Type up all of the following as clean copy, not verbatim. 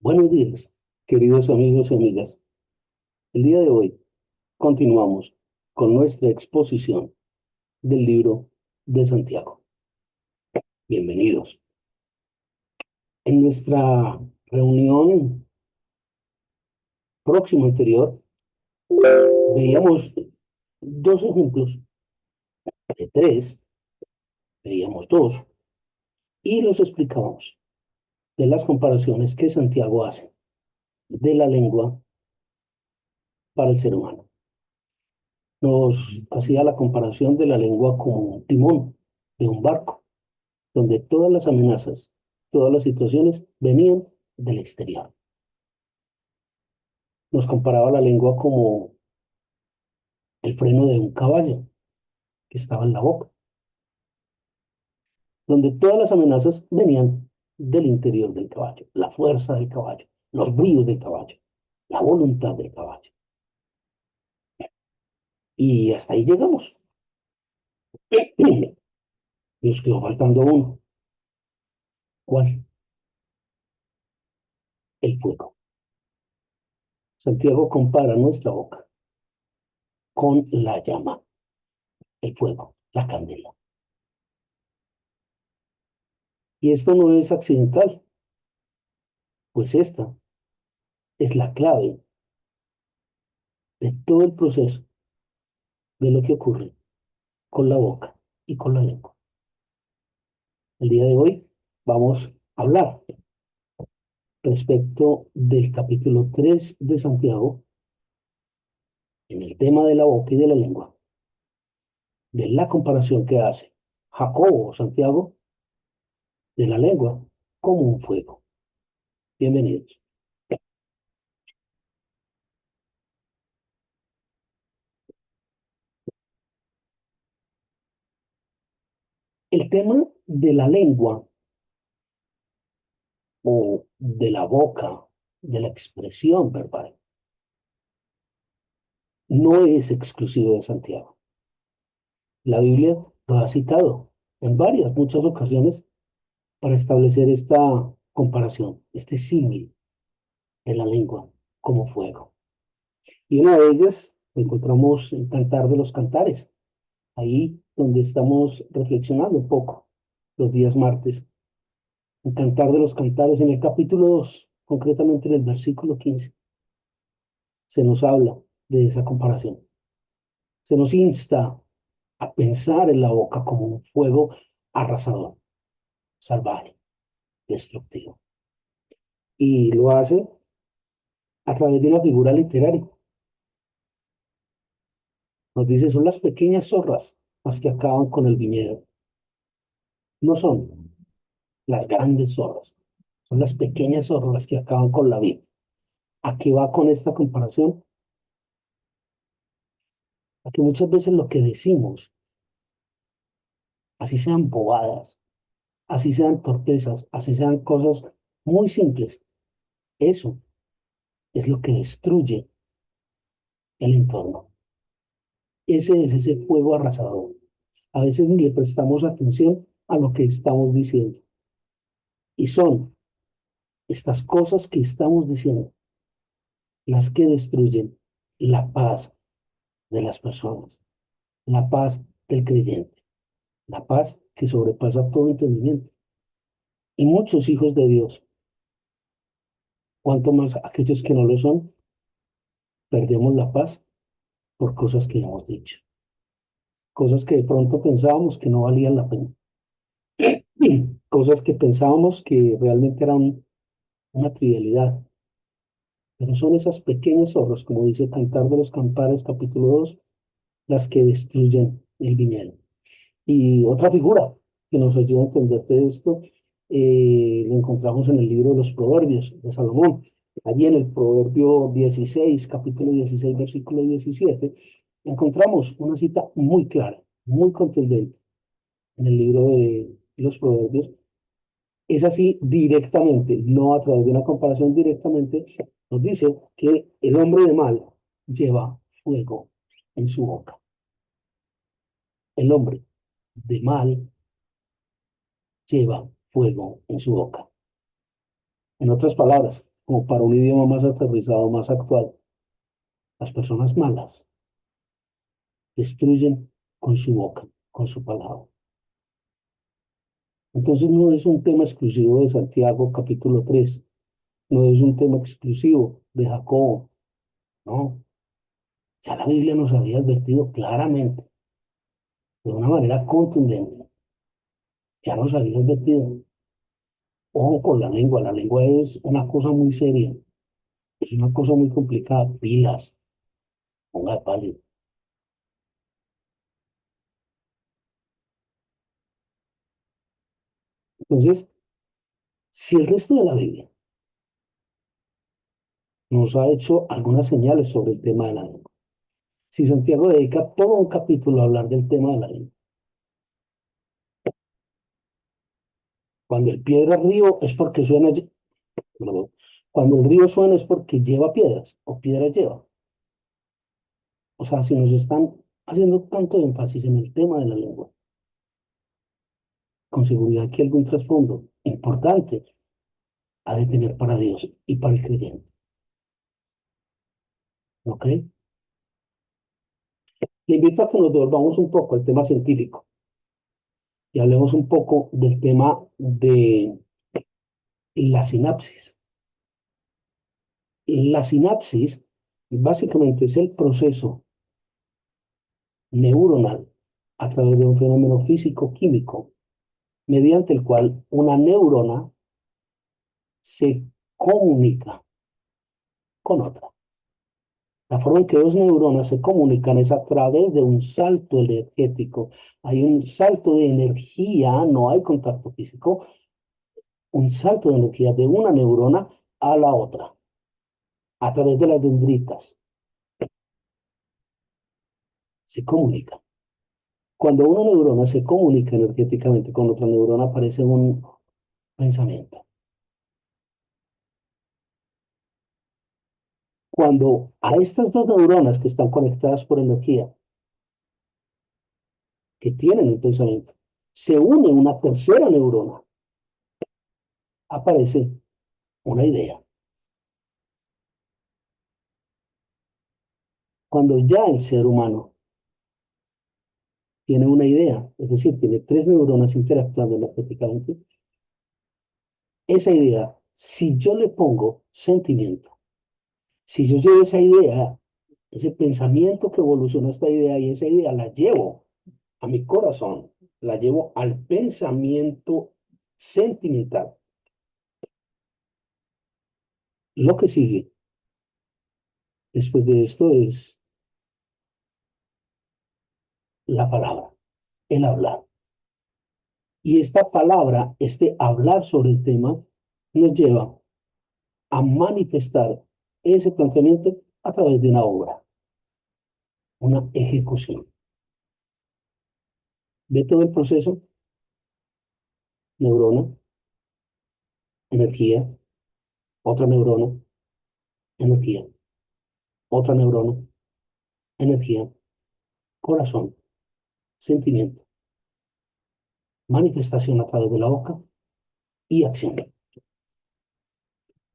Buenos días, queridos amigos y amigas. El día de hoy continuamos con nuestra exposición del libro de Santiago. Bienvenidos. En nuestra reunión próxima anterior veíamos dos ejemplos de tres, veíamos dos y los explicábamos de las comparaciones que Santiago hace de la lengua para el ser humano. Nos hacía la comparación de la lengua como un timón de un barco donde todas las amenazas, todas las situaciones venían del exterior. Nos comparaba la lengua como el freno de un caballo que estaba en la boca, donde todas las amenazas venían del interior del caballo, la fuerza del caballo, los bríos del caballo, la voluntad del caballo. Y hasta ahí llegamos. Nos quedó faltando uno. ¿Cuál? El fuego. Santiago compara nuestra boca con la llama, el fuego, la candela. Y esto no es accidental, pues esta es la clave de todo el proceso de lo que ocurre con la boca y con la lengua. El día de hoy vamos a hablar respecto del capítulo 3 de Santiago en el tema de la boca y de la lengua, de la comparación que hace Jacobo o Santiago de la lengua como un fuego. Bienvenidos. El tema de la lengua o de la boca, de la expresión verbal, no es exclusivo de Santiago. La Biblia lo ha citado en muchas ocasiones para establecer esta comparación, este símil de la lengua como fuego. Y una de ellas la encontramos en Cantar de los Cantares, ahí donde estamos reflexionando un poco los días martes. En Cantar de los Cantares, en el capítulo 2, concretamente en el versículo 15, se nos habla de esa comparación. Se nos insta a pensar en la boca como un fuego arrasador, salvaje, destructivo. Y lo hace a través de una figura literaria. Nos dice, son las pequeñas zorras las que acaban con el viñedo. No son las grandes zorras, son las pequeñas zorras las que acaban con la vid. ¿A qué va con esta comparación? A que muchas veces lo que decimos, así sean bobadas, así sean torpezas, así sean cosas muy simples, eso es lo que destruye el entorno. Ese es ese fuego arrasador. A veces ni le prestamos atención a lo que estamos diciendo. Y son estas cosas que estamos diciendo las que destruyen la paz de las personas, la paz del creyente, la paz que sobrepasa todo entendimiento. Y muchos hijos de Dios, cuanto más aquellos que no lo son, perdemos la paz por cosas que hemos dicho, cosas que de pronto pensábamos que no valían la pena, cosas que pensábamos que realmente eran una trivialidad, pero son esas pequeñas obras, como dice Cantar de los Cantares, capítulo 2, las que destruyen el viñedo. Y otra figura que nos ayuda a entender de esto, lo encontramos en el libro de los Proverbios de Salomón. Allí en el Proverbio 16, capítulo 16, versículo 17, encontramos una cita muy clara, muy contundente en el libro de los Proverbios. Es así directamente, no a través de una comparación directamente, nos dice que el hombre de mal lleva fuego en su boca. El hombre de mal lleva fuego en su boca. En otras palabras, como para un idioma más aterrizado, más actual. Las personas malas destruyen con su boca, con su palabra. Entonces no es un tema exclusivo de Santiago capítulo 3, no es un tema exclusivo de Jacobo, no. Ya la Biblia nos había advertido claramente, de una manera contundente, ya nos había advertido. Ojo con la lengua es una cosa muy seria, es una cosa muy complicada, pilas, ponga pálido. Entonces, si el resto de la Biblia nos ha hecho algunas señales sobre el tema de la lengua, si Santiago dedica todo un capítulo a hablar del tema de la lengua, cuando el piedra río es porque suena, perdón, cuando el río suena es porque lleva piedras o piedras lleva. O sea, si nos están haciendo tanto énfasis en el tema de la lengua, con seguridad que algún trasfondo importante ha de tener para Dios y para el creyente. ¿Ok? Le invito a que nos devolvamos un poco al tema científico y hablemos un poco del tema de la sinapsis. La sinapsis básicamente es el proceso neuronal a través de un fenómeno físico-químico mediante el cual una neurona se comunica con otra. La forma en que dos neuronas se comunican es a través de un salto energético. Hay un salto de energía, no hay contacto físico, un salto de energía de una neurona a la otra, a través de las dendritas. Se comunica. Cuando una neurona se comunica energéticamente con otra neurona, aparece un pensamiento. Cuando a estas dos neuronas que están conectadas por energía, que tienen un pensamiento, se une una tercera neurona, aparece una idea. Cuando ya el ser humano tiene una idea, es decir, tiene tres neuronas interactuando energéticamente, esa idea, si yo le pongo sentimiento, si yo llevo esa idea, ese pensamiento que evoluciona esta idea y esa idea la llevo a mi corazón, la llevo al pensamiento sentimental. Lo que sigue después de esto es la palabra, el hablar. Y esta palabra, este hablar sobre el tema, nos lleva a manifestar ese planteamiento a través de una obra, una ejecución. Ve todo el proceso, neurona, energía, otra neurona, energía, otra neurona, energía, corazón, sentimiento, manifestación a través de la boca y acción.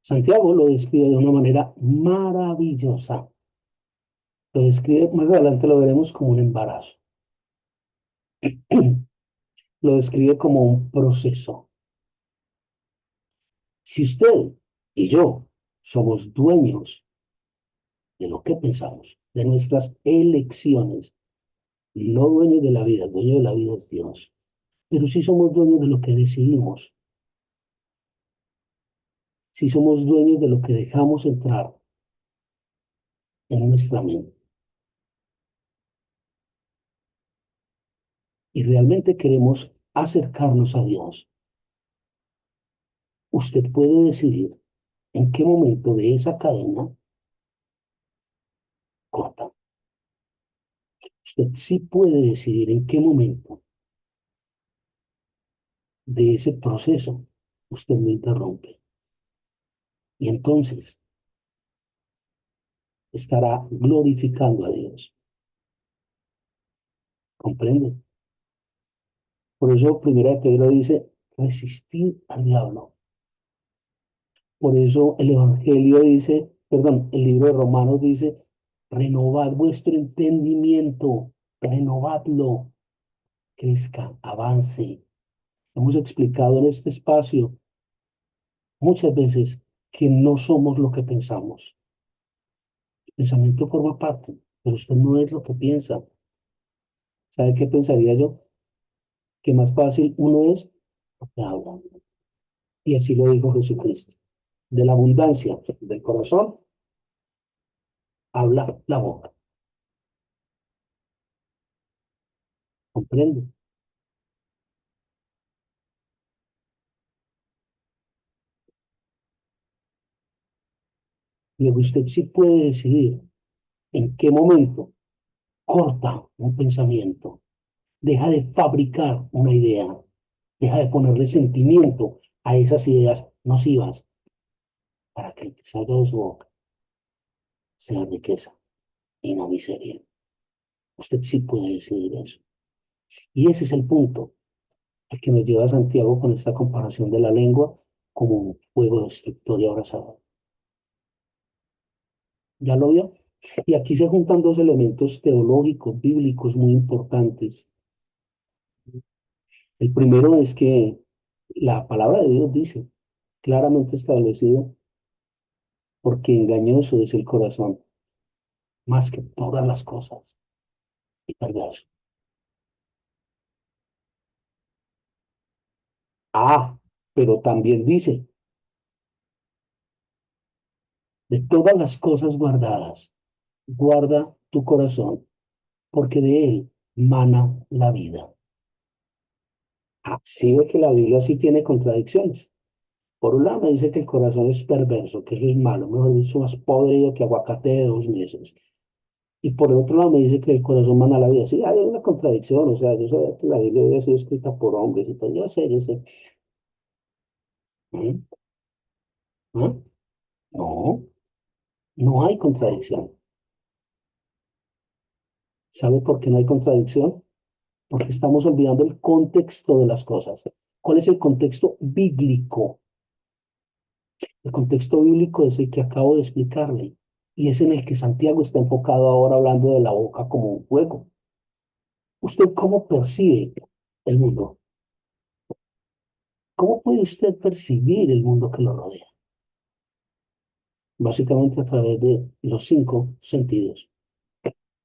Santiago lo describe de una manera maravillosa. Lo describe, más adelante lo veremos como un embarazo. Lo describe como un proceso. Si usted y yo somos dueños de lo que pensamos, de nuestras elecciones, no dueños de la vida, el dueño de la vida es Dios, pero sí somos dueños de lo que decidimos, sí somos dueños de lo que dejamos entrar en nuestra mente. Y realmente queremos acercarnos a Dios. Usted puede decidir en qué momento de esa cadena corta. Usted sí puede decidir en qué momento de ese proceso usted lo interrumpe. Y entonces estará glorificando a Dios. ¿Comprende? Por eso, primera de Pedro dice, resistir al diablo Por eso el Evangelio dice, perdón, el libro de Romanos dice, renovad vuestro entendimiento, renovadlo, crezca, avance. Hemos explicado en este espacio muchas veces que no somos lo que pensamos. El pensamiento forma parte, pero usted no es lo que piensa. ¿Sabe qué pensaría yo? Que más fácil uno es lo que habla. Y así lo dijo Jesucristo. De la abundancia del corazón habla la boca. ¿Comprende? Luego usted sí puede decidir en qué momento corta un pensamiento, deja de fabricar una idea, deja de ponerle sentimiento a esas ideas nocivas para que lo que salga de su boca sea riqueza y no miseria. Usted sí puede decidir eso. Y ese es el punto al que nos lleva Santiago con esta comparación de la lengua como un fuego destructor y abrasador. ¿Ya lo vio? Y aquí se juntan dos elementos teológicos, bíblicos muy importantes. El primero es que la palabra de Dios dice, claramente establecido, porque engañoso es el corazón, más que todas las cosas, y perverso. Ah, pero también dice, de todas las cosas guardadas, guarda tu corazón, porque de él mana la vida. Ah, sí ve que la Biblia sí tiene contradicciones. Por un lado me dice que el corazón es perverso, que eso es malo, mejor dicho, más podrido que aguacate de 2 meses. Y por el otro lado me dice que el corazón mana la vida. Sí, hay una contradicción, o sea, yo sé que la Biblia había sido escrita por hombres y todo, yo sé. ¿Mm? ¿Ah? No, no hay contradicción. ¿Sabe por qué no hay contradicción? Porque estamos olvidando el contexto de las cosas. ¿Cuál es el contexto bíblico? El contexto bíblico es el que acabo de explicarle y es en el que Santiago está enfocado ahora hablando de la boca como un fuego. ¿Usted cómo percibe el mundo? ¿Cómo puede usted percibir el mundo que lo rodea? Básicamente a través de los 5 sentidos: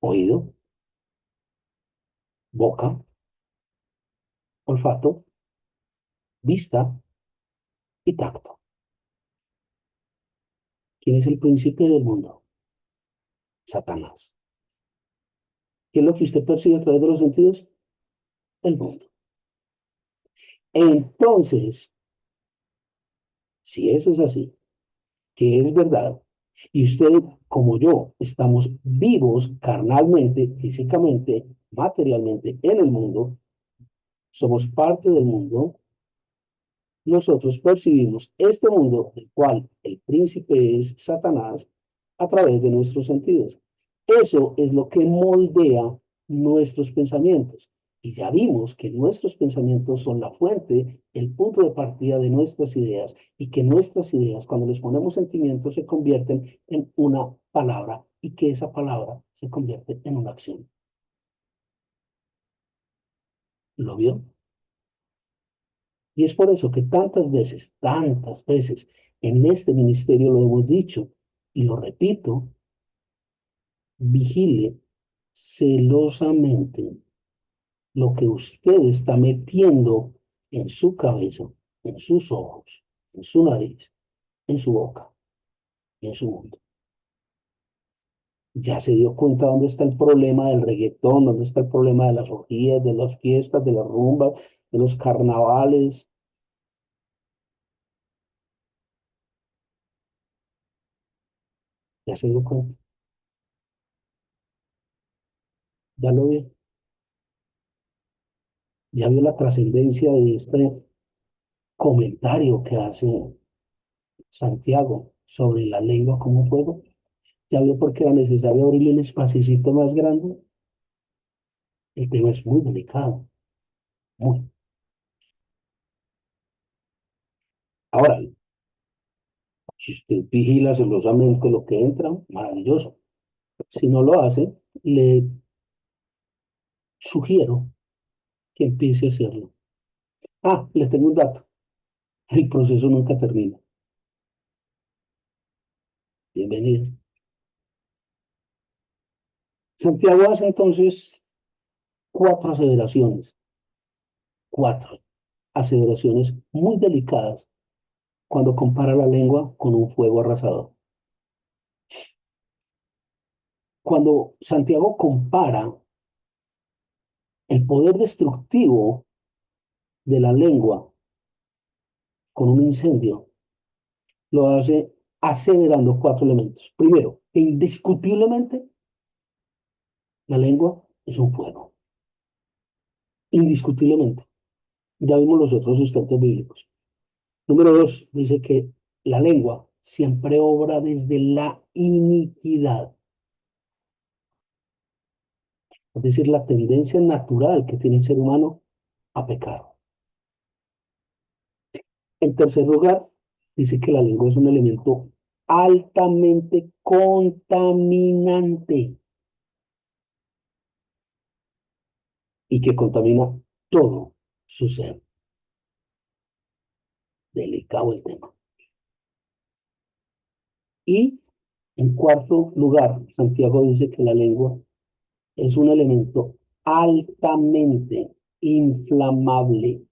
oído, boca, olfato, vista y tacto. ¿Quién es el príncipe del mundo? Satanás. ¿Qué es lo que usted percibe a través de los sentidos? El mundo. Entonces, si eso es así, que es verdad, y usted, como yo, estamos vivos carnalmente, físicamente, materialmente en el mundo, somos parte del mundo, nosotros percibimos este mundo, del cual el príncipe es Satanás, a través de nuestros sentidos. Eso es lo que moldea nuestros pensamientos. Y ya vimos que nuestros pensamientos son la fuente, el punto de partida de nuestras ideas, y que nuestras ideas, cuando les ponemos sentimientos, se convierten en una palabra, y que esa palabra se convierte en una acción. ¿Lo vio? Y es por eso que tantas veces en este ministerio lo hemos dicho y lo repito: vigile celosamente lo que usted está metiendo en su cabeza, en sus ojos, en su nariz, en su boca y en su mundo. Ya se dio cuenta dónde está el problema del reggaetón, dónde está el problema de las orgías, de las fiestas, de las rumbas, de los carnavales. Ya se dio cuenta, ya lo vio, ya vio la trascendencia de este comentario que hace Santiago sobre la lengua como fuego. Ya vio por qué era necesario abrirle un espacito más grande. El tema es muy delicado, muy. Ahora, Si usted vigila celosamente lo que entra, maravilloso. Si no lo hace, le sugiero que empiece a hacerlo. Ah, le tengo un dato. El proceso nunca termina. Bienvenido. Santiago hace entonces cuatro aseveraciones, cuatro aseveraciones muy delicadas cuando compara la lengua con un fuego arrasador. Cuando Santiago compara el poder destructivo de la lengua con un incendio, lo hace aseverando cuatro elementos. Primero, que indiscutiblemente la lengua es un fuego. Indiscutiblemente. Ya vimos los otros sustentos bíblicos. Número dos, dice que la lengua siempre obra desde la iniquidad, es decir, la tendencia natural que tiene el ser humano a pecar. En tercer lugar, dice que la lengua es un elemento altamente contaminante y que contamina todo su ser. Delicado el tema. Y en cuarto lugar, Santiago dice que la lengua es un elemento altamente inflamable,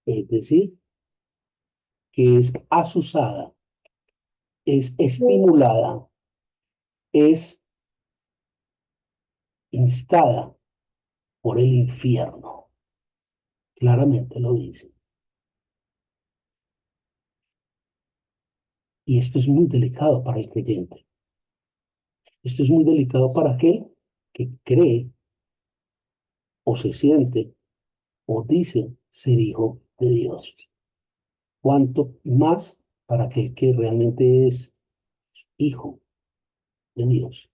es decir, que es asusada, es estimulada, es instada por el infierno. Claramente lo dice. Y esto es muy delicado para el creyente. Esto es muy delicado para aquel que cree o se siente o dice ser hijo de Dios. Cuanto más para aquel que realmente es hijo de Dios.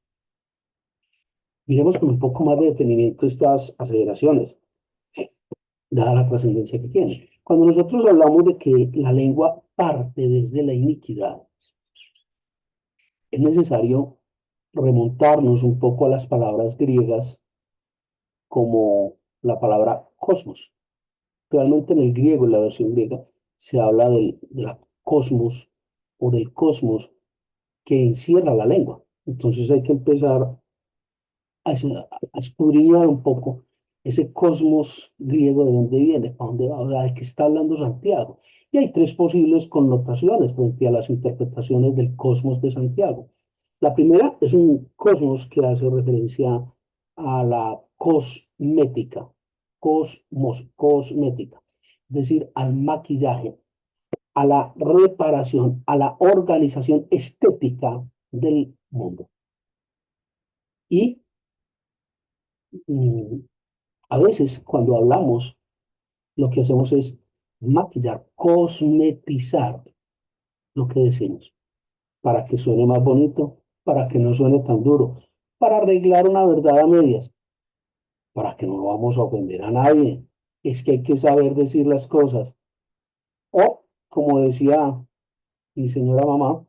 Miremos con un poco más de detenimiento estas aseveraciones, dada la trascendencia que tiene. Cuando nosotros hablamos de que la lengua parte desde la iniquidad, es necesario remontarnos un poco a las palabras griegas como la palabra cosmos. Realmente en el griego, en la versión griega, se habla de la cosmos o del cosmos que encierra la lengua. Entonces hay que empezar a escudriñar un poco ese cosmos griego de dónde viene, para dónde va, o sea, de qué está hablando Santiago. Y hay tres posibles connotaciones frente a las interpretaciones del cosmos de Santiago. La primera es un cosmos que hace referencia a la cosmética, cosmos, cosmética, es decir, al maquillaje, a la reparación, a la organización estética del mundo. Y mm, a veces cuando hablamos, lo que hacemos es maquillar, cosmetizar lo que decimos, para que suene más bonito, para que no suene tan duro, para arreglar una verdad a medias, para que no vamos a ofender a nadie. Es que hay que saber decir las cosas. O, como decía mi señora mamá, hay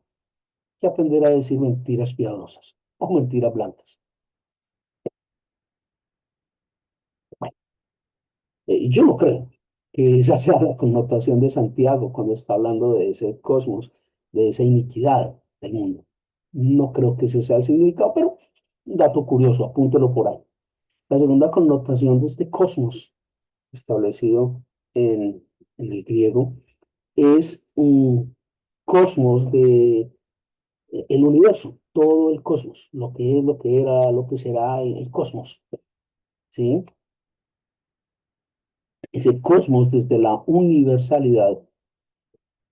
que aprender a decir mentiras piadosas o mentiras blancas. Bueno, yo no creo que esa sea la connotación de Santiago cuando está hablando de ese cosmos, de esa iniquidad del mundo. No creo que ese sea el significado, pero un dato curioso, apúntelo por ahí. La segunda connotación de este cosmos, establecido en el griego, es un cosmos de el universo, todo el cosmos, lo que es, lo que era, lo que será el cosmos, ¿sí? Ese cosmos desde la universalidad.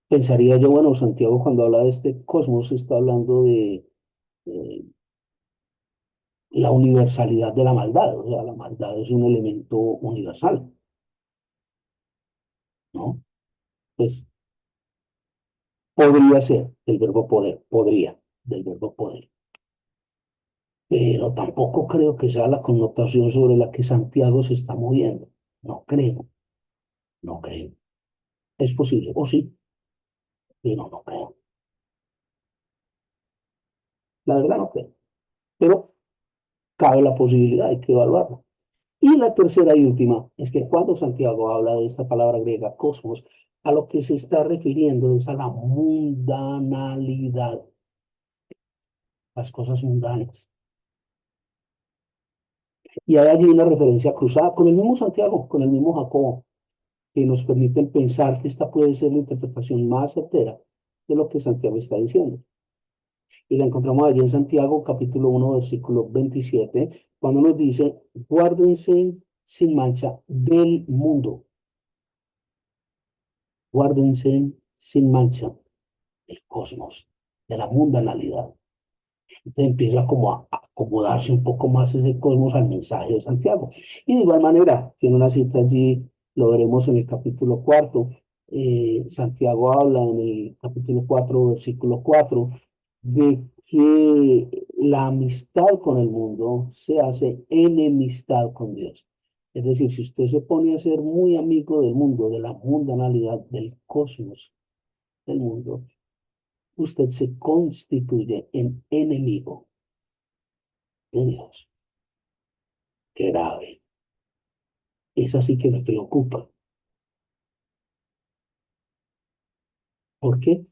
Pensaría yo, bueno, Santiago cuando habla de este cosmos está hablando de eh, la universalidad de la maldad, o sea, la maldad es un elemento universal, ¿no? Pues podría ser del verbo poder, podría, del verbo poder, pero tampoco creo que sea la connotación sobre la que Santiago se está moviendo. No creo, no creo. Es posible, o sí, pero no creo. La verdad no creo. Pero cabe la posibilidad, hay que evaluarlo. Y la tercera y última es que cuando Santiago habla de esta palabra griega, cosmos, a lo que se está refiriendo es a la mundanalidad, las cosas mundanas. Y hay allí una referencia cruzada con el mismo Santiago, con el mismo Jacobo, que nos permiten pensar que esta puede ser la interpretación más certera de lo que Santiago está diciendo. Y la encontramos allí en Santiago, capítulo 1 versículo 27 cuando nos dice, guárdense sin mancha del mundo, guárdense sin mancha del cosmos, de la mundanalidad. Entonces empieza como a acomodarse un poco más ese cosmos al mensaje de Santiago. Y de igual manera, tiene una cita allí, lo veremos en el capítulo cuarto. Santiago habla en el capítulo 4 versículo 4 de que la amistad con el mundo se hace enemistad con Dios. Es decir, si usted se pone a ser muy amigo del mundo, de la mundanalidad, del cosmos del mundo, usted se constituye en enemigo de Dios. Qué grave. Eso sí que me preocupa. ¿Por qué?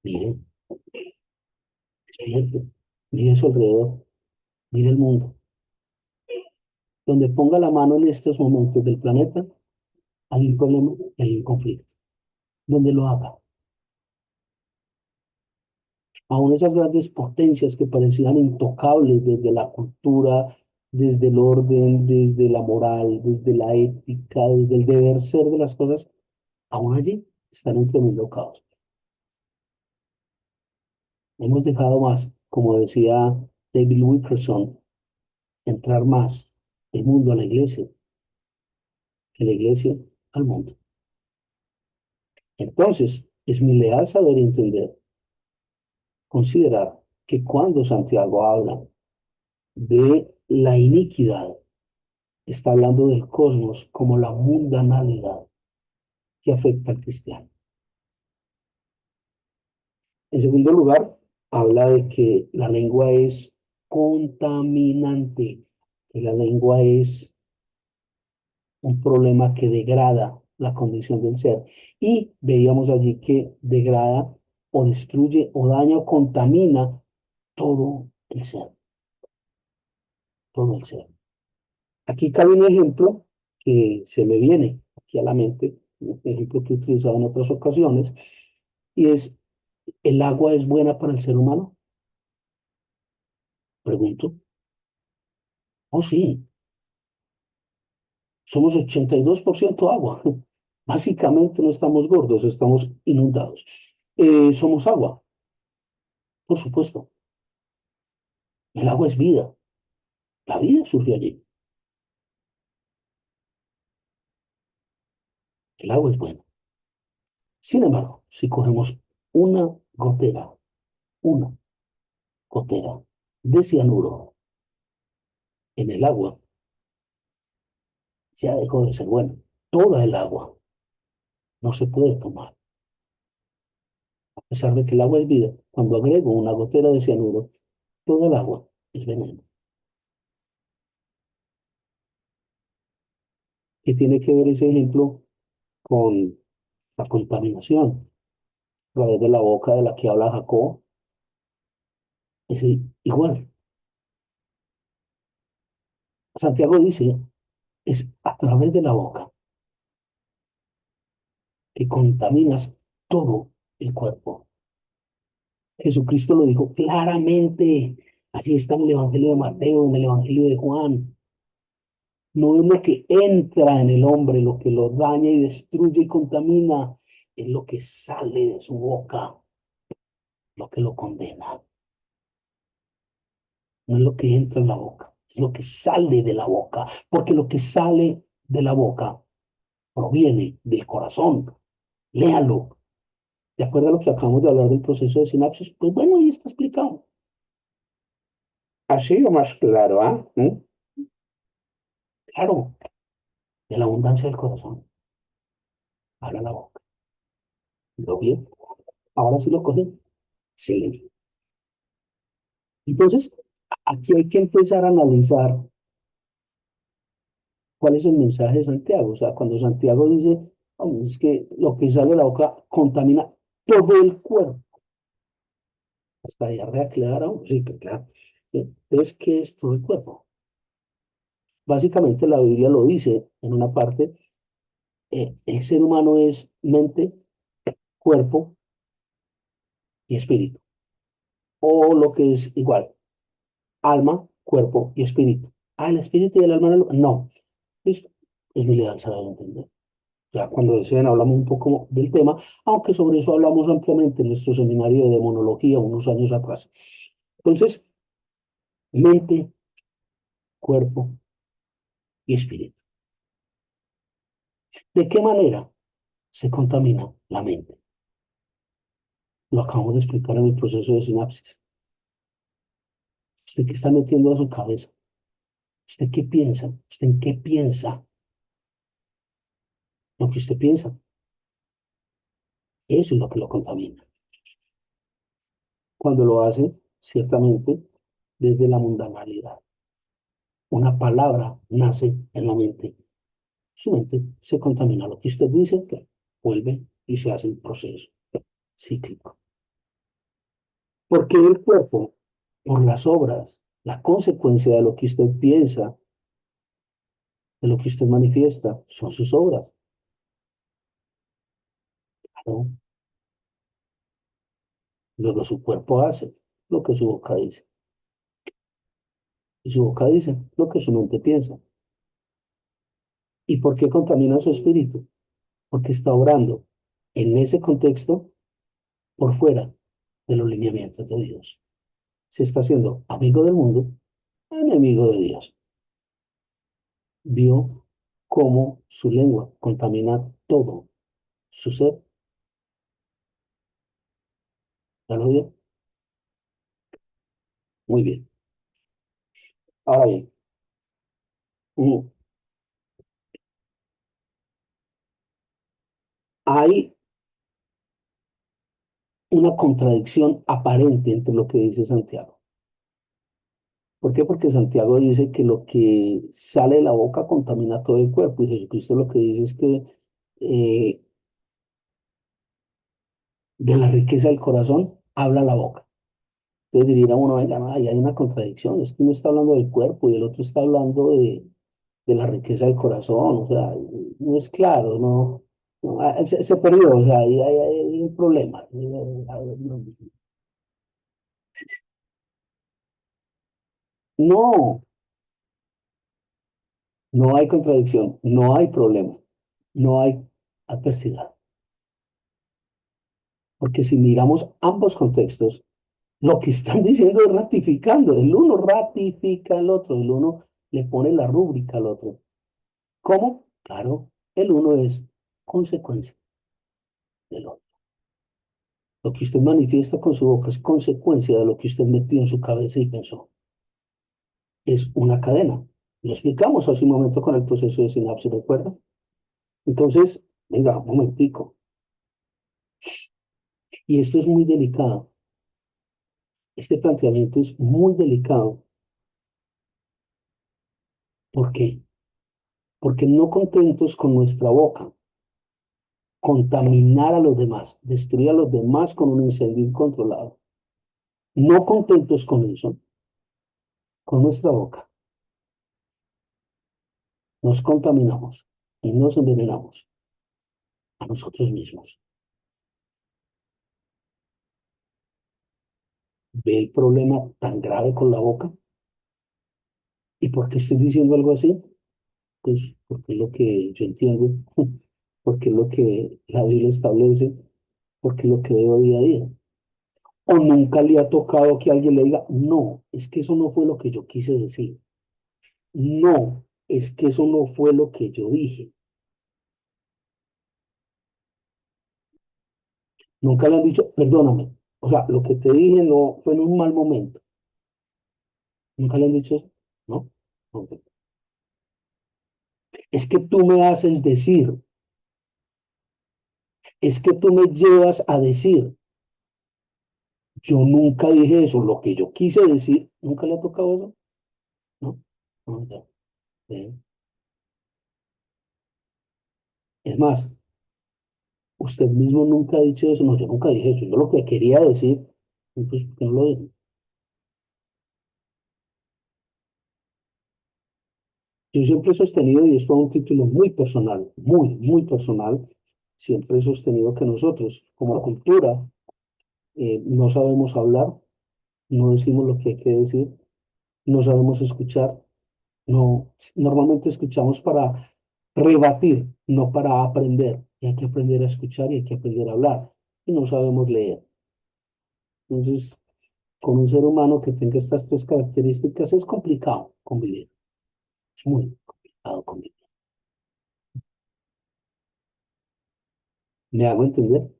Miren, excelente. Mire su alrededor, mire el mundo. Donde ponga la mano en estos momentos del planeta, hay un problema, hay un conflicto. Donde lo haga. Aún esas grandes potencias que parecían intocables desde la cultura, desde el orden, desde la moral, desde la ética, desde el deber ser de las cosas, aún allí están en tremendo caos. Hemos dejado más, como decía David Wilkerson, entrar más el mundo a la iglesia que la iglesia al mundo. Entonces, es mi leal saber y entender, considerar que cuando Santiago habla de la iniquidad, está hablando del cosmos como la mundanalidad que afecta al cristiano. En segundo lugar, habla de que la lengua es contaminante, que la lengua es un problema que degrada la condición del ser. Y veíamos allí que degrada o destruye o daña o contamina todo el ser, todo el ser. Aquí cabe un ejemplo que se me viene aquí a la mente, un ejemplo que he utilizado en otras ocasiones, y es, ¿el agua es buena para el ser humano? Pregunto. Oh, sí, somos 82% agua. Básicamente no estamos gordos, estamos inundados. Somos agua, por supuesto. El agua es vida. La vida surgió allí. El agua es buena. Sin embargo, si cogemos una gotera, una gotera de cianuro en el agua, ya dejó de ser buena. Toda el agua no se puede tomar. A pesar de que el agua es vida, cuando agrego una gotera de cianuro, toda el agua es veneno. ¿Qué tiene que ver ese ejemplo con la contaminación? A través de la boca de la que habla Jacob, es igual. Santiago dice, es a través de la boca que contaminas todo el cuerpo. Jesucristo lo dijo claramente. Allí está en el Evangelio de Mateo, en el Evangelio de Juan. No es lo que entra en el hombre, lo que lo daña y destruye y contamina, es lo que sale de su boca, lo que lo condena. No es lo que entra en la boca, es lo que sale de la boca, porque lo que sale de la boca proviene del corazón. Léalo. ¿De acuerdo a lo que acabamos de hablar del proceso de sinapsis? Pues bueno, ahí está explicado. Así o más claro, ¿ah? ¿Mm? Claro, de la abundancia del corazón. Habla la boca. ¿Lo bien? Ahora sí lo cogí. Sí. Entonces, aquí hay que empezar a analizar cuál es el mensaje de Santiago. O sea, cuando Santiago dice, "Hombre, es que lo que sale de la boca contamina todo el cuerpo, hasta diarrea que le dará a uno". Sí, pero claro. Entonces, ¿qué es todo el cuerpo? Básicamente la Biblia lo dice en una parte, el ser humano es mente, cuerpo y espíritu. O lo que es igual, alma, cuerpo y espíritu. Ah, el espíritu y el alma no. Listo. Es mi ideal saber entender. Ya cuando deseen hablamos un poco del tema, aunque sobre eso hablamos ampliamente en nuestro seminario de demonología unos años atrás. Entonces, mente, cuerpo y espíritu. ¿De qué manera se contamina la mente? Lo acabamos de explicar en el proceso de sinapsis. ¿Usted qué está metiendo a su cabeza? ¿Usted qué piensa? ¿Usted en qué piensa? Lo que usted piensa, eso es lo que lo contamina. Cuando lo hace, ciertamente, desde la mundanalidad. Una palabra nace en la mente. Su mente se contamina. Lo que usted dice, que vuelve y se hace el proceso cíclico. ¿Por qué el cuerpo? Por las obras, la consecuencia de lo que usted piensa, de lo que usted manifiesta, son sus obras. ¿No? Luego su cuerpo hace lo que su boca dice. Y su boca dice lo que su mente piensa. ¿Y por qué contamina su espíritu? Porque está obrando en ese contexto por fuera de los lineamientos de Dios. Se está haciendo amigo del mundo, enemigo de Dios. Vio cómo su lengua contamina todo su ser. ¿Ya lo vio? Muy bien. Ahora bien, mm, hay una contradicción aparente entre lo que dice Santiago. ¿Por qué? Porque Santiago dice que lo que sale de la boca contamina todo el cuerpo y Jesucristo lo que dice es que eh, de la riqueza del corazón habla la boca. Entonces diría uno, venga, no, ahí hay una contradicción, es que uno está hablando del cuerpo y el otro está hablando de la riqueza del corazón, o sea, no es claro, no, no, se perdió, o sea, ahí hay un problema. No, no hay contradicción, no hay problema, no hay adversidad, porque si miramos ambos contextos, lo que están diciendo es ratificando, el uno ratifica al otro, el uno le pone la rúbrica al otro. ¿Cómo? Claro, el uno es consecuencia del otro. Lo que usted manifiesta con su boca es consecuencia de lo que usted metió en su cabeza y pensó. Es una cadena. Lo explicamos hace un momento con el proceso de sinapsis, ¿recuerda? Entonces, venga, un momentico. Y esto es muy delicado. Este planteamiento es muy delicado. ¿Por qué? Porque no contentos con nuestra boca, contaminar a los demás, destruir a los demás con un incendio incontrolado. No contentos con eso, con nuestra boca, nos contaminamos y nos envenenamos a nosotros mismos. ¿Ve el problema tan grave con la boca? ¿Y por qué estoy diciendo algo así? Pues porque es lo que yo entiendo, porque es lo que la Biblia establece, porque es lo que veo día a día. O nunca le ha tocado que alguien le diga, no, es que eso no fue lo que yo quise decir. No, es que eso no fue lo que yo dije. Nunca le han dicho, perdóname. O sea, lo que te dije no fue en un mal momento. Nunca le han dicho eso, ¿no? Ok. Es que tú me haces decir, es que tú me llevas a decir. Yo nunca dije eso, lo que yo quise decir, ¿nunca le ha tocado eso? ¿No? No, ya. eh. Es más, usted mismo nunca ha dicho eso, no, yo nunca dije eso, yo lo que quería decir, pues, ¿por qué no lo dije? Yo siempre he sostenido, y esto es un título muy personal, muy, muy personal, siempre he sostenido que nosotros, como cultura, no sabemos hablar, no decimos lo que hay que decir, no sabemos escuchar, no, normalmente escuchamos para rebatir, no para aprender. Y hay que aprender a escuchar y hay que aprender a hablar. Y no sabemos leer. Entonces, con un ser humano que tenga estas tres características es complicado convivir. Es muy complicado convivir. ¿Me hago entender?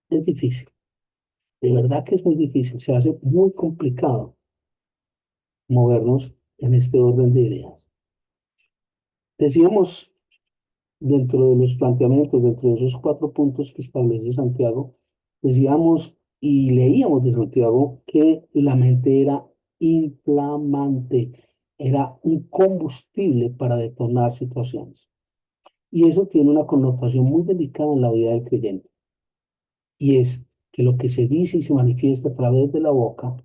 Es difícil. De verdad que es muy difícil. Se hace muy complicado movernos en este orden de ideas. Decíamos dentro de los planteamientos, dentro de esos cuatro puntos que establece Santiago, decíamos y leíamos de Santiago que la mente era inflamante, era un combustible para detonar situaciones. Y eso tiene una connotación muy delicada en la vida del creyente. Y es que lo que se dice y se manifiesta a través de la boca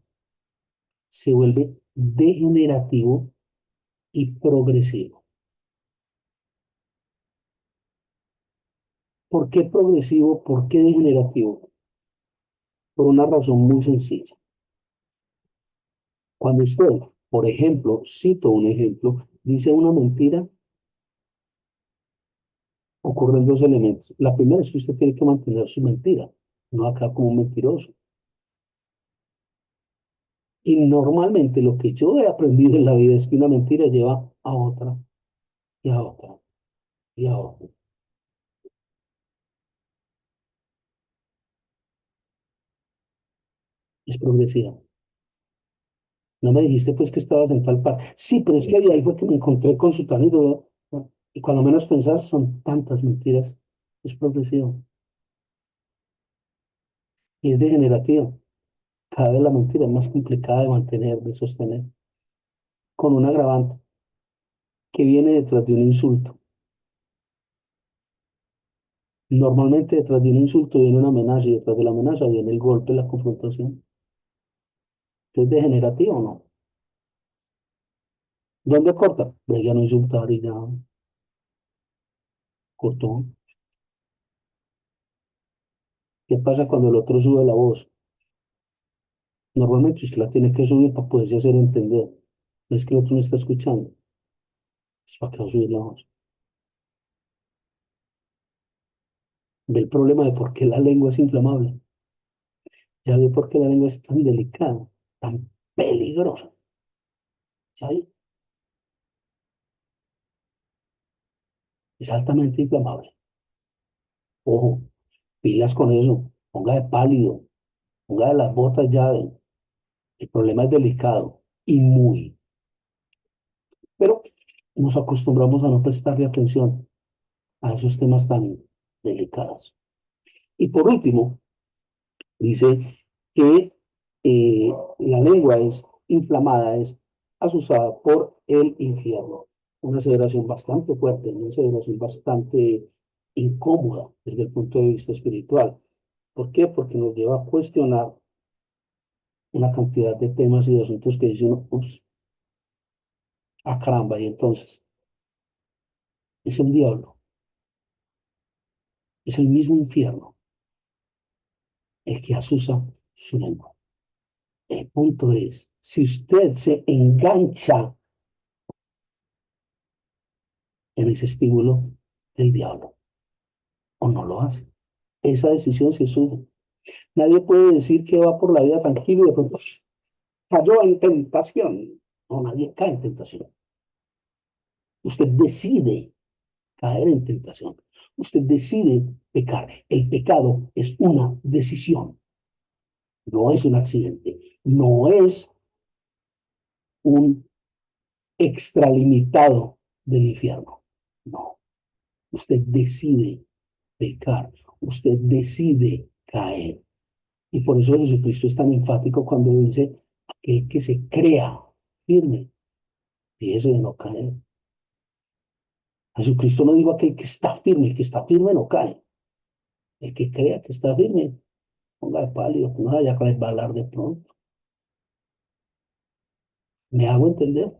se vuelve degenerativo y progresivo. ¿Por qué progresivo? ¿Por qué degenerativo? Por una razón muy sencilla. Cuando usted, por ejemplo, cito un ejemplo, dice una mentira, ocurren dos elementos. La primera es que usted tiene que mantener su mentira, no acá como un mentiroso. Y normalmente lo que yo he aprendido en la vida es que una mentira lleva a otra y a otra y a otra. Es progresiva. No me dijiste pues que estabas en tal parte. Sí, pero es que de ahí fue que me encontré con su talento. Y cuando menos pensás son tantas mentiras. Es progresivo y es degenerativo. Cada vez la mentira es más complicada de mantener, de sostener, con un agravante que viene detrás de un insulto. Normalmente detrás de un insulto viene una amenaza y detrás de la amenaza viene el golpe, la confrontación. ¿Es degenerativo o no? ¿Dónde corta? Pues ya no insultar y ya cortó. ¿Qué pasa cuando el otro sube la voz? Normalmente usted la tiene que subir para poderse hacer entender. No es que el otro no está escuchando, es para que va a subir la voz. Ve el problema de por qué la lengua es inflamable. Ya ve por qué la lengua es tan delicada, tan peligrosa. ¿Ya ve? Es altamente inflamable. Ojo, pilas con eso. Ponga de pálido, ponga de las botas llave. El problema es delicado y muy. Pero nos acostumbramos a no prestarle atención a esos temas tan delicados. Y por último, dice que la lengua es inflamada, es asusada por el infierno. Una aseveración bastante fuerte, una aseveración bastante incómoda desde el punto de vista espiritual. ¿Por qué? Porque nos lleva a cuestionar una cantidad de temas y de asuntos que dice uno, ups, ah, caramba, y entonces es el diablo, es el mismo infierno el que asusa su lengua. El punto es, si usted se engancha en ese estímulo del diablo o no lo hace, esa decisión sí es suya. Nadie puede decir que va por la vida tranquilo y de pronto cayó en tentación. No, nadie cae en tentación. Usted decide caer en tentación. Usted decide pecar. El pecado es una decisión, no es un accidente, no es un extralimitado del infierno. No, usted decide pecar, usted decide caer. Y por eso Jesucristo es tan enfático cuando dice, aquel que se crea firme, fíjese de no caer. Jesucristo no dijo aquel que está firme, el que está firme no cae. El que crea que está firme, ponga de palio, que no vaya a resbalar de pronto. ¿Me hago entender?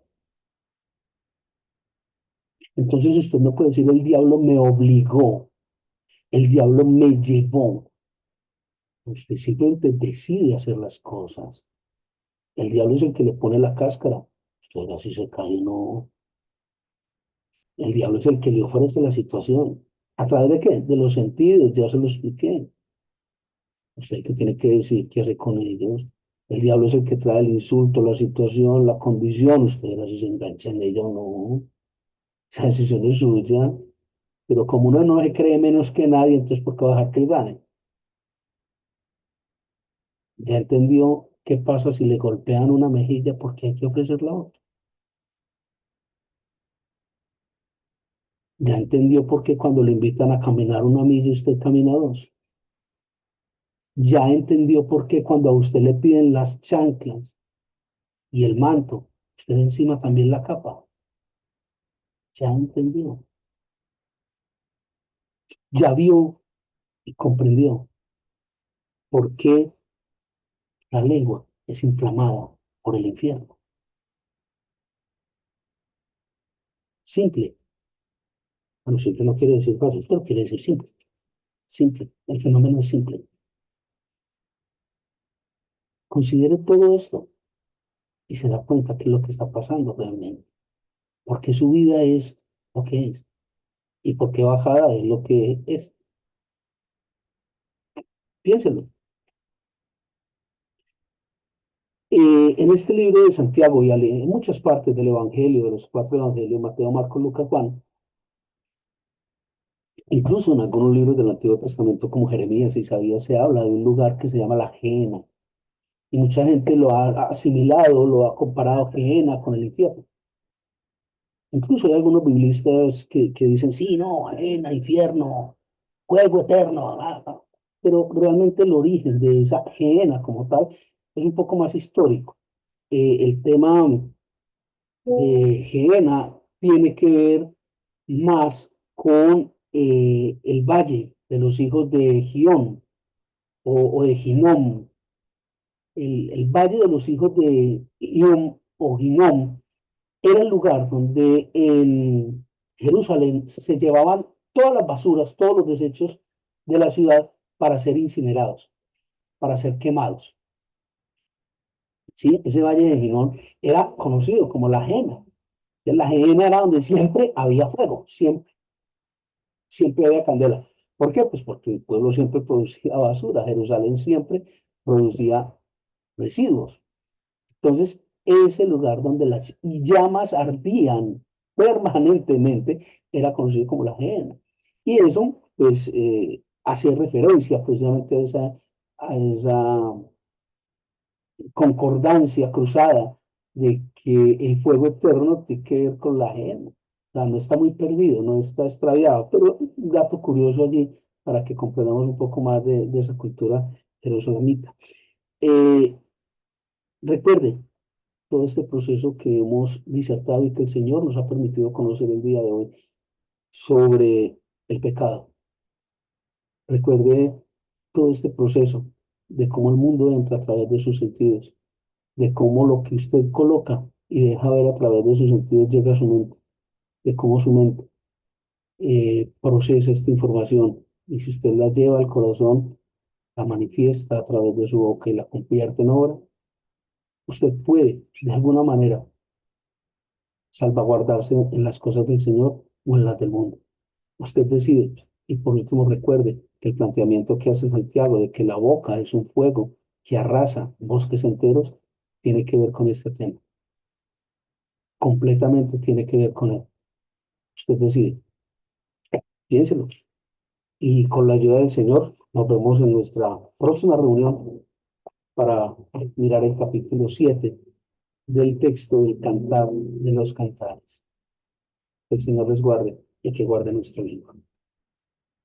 Entonces usted no puede decir, el diablo me obligó, el diablo me llevó. Usted simplemente decide hacer las cosas. El diablo es el que le pone la cáscara. Usted así se cae, no. El diablo es el que le ofrece la situación. ¿A través de qué? De los sentidos, ya se lo expliqué. Usted que tiene que decir qué hace con ellos. El diablo es el que trae el insulto, la situación, la condición. Usted así se engancha en ella o no. Esa decisión es suya. Pero como uno no se cree menos que nadie, entonces ¿por qué va a dejar que él gane? Ya entendió qué pasa si le golpean una mejilla porque hay que ofrecer la otra. Ya entendió por qué cuando le invitan a caminar una milla usted camina dos. Ya entendió por qué cuando a usted le piden las chanclas y el manto, usted encima también la capa. Ya entendió. Ya vio y comprendió por qué la lengua es inflamada por el infierno. Simple. Bueno, simple no quiere decir fácil, pero quiere decir simple. Simple. El fenómeno es simple. Considere todo esto y se da cuenta qué es lo que está pasando realmente. Por qué su vida es lo que es y por qué bajada es lo que es. Piénselo. En este libro de Santiago y en muchas partes del Evangelio, de los cuatro Evangelios, Mateo, Marcos, Lucas, Juan, incluso en algunos libros del Antiguo Testamento como Jeremías y Isaías, se habla de un lugar que se llama la Gehenna. Y mucha gente lo ha asimilado, lo ha comparado Gehenna con el infierno. Incluso hay algunos biblistas que dicen, sí, no, Gehenna, infierno, fuego eterno. Pero realmente el origen de esa Gehenna como tal es un poco más histórico. El tema de Gehenna tiene que ver más con el valle de los hijos de Gión o de Ginón. El valle de los hijos de Gión o Ginón era el lugar donde en Jerusalén se llevaban todas las basuras, todos los desechos de la ciudad para ser incinerados, para ser quemados. ¿Sí? Ese valle de Ginón era conocido como la Jena. La Jena era donde siempre había fuego, siempre, siempre había candela. ¿Por qué? Pues porque el pueblo siempre producía basura, Jerusalén siempre producía residuos. Entonces, ese lugar donde las llamas ardían permanentemente era conocido como la Gehenna. Y eso, pues, hace referencia precisamente a esa concordancia cruzada de que el fuego eterno tiene que ver con la Gehenna. O sea, no está muy perdido, no está extraviado, pero un dato curioso allí para que comprendamos un poco más de esa cultura jerusalemita. Eh, recuerde, todo este proceso que hemos disertado y que el Señor nos ha permitido conocer el día de hoy sobre el pecado. Recuerde todo este proceso de cómo el mundo entra a través de sus sentidos, de cómo lo que usted coloca y deja ver a través de sus sentidos llega a su mente, de cómo su mente procesa esta información y si usted la lleva al corazón, la manifiesta a través de su boca y la convierte en obra, usted puede de alguna manera salvaguardarse en las cosas del Señor o en las del mundo. Usted decide. Y por último, recuerde que el planteamiento que hace Santiago de que la boca es un fuego que arrasa bosques enteros, tiene que ver con este tema. Completamente tiene que ver con él. Usted decide. Piénselo. Y con la ayuda del Señor, nos vemos en nuestra próxima reunión para mirar el capítulo 7 del texto del Cantar de los Cantares. Que el Señor les guarde y que guarde nuestra lengua.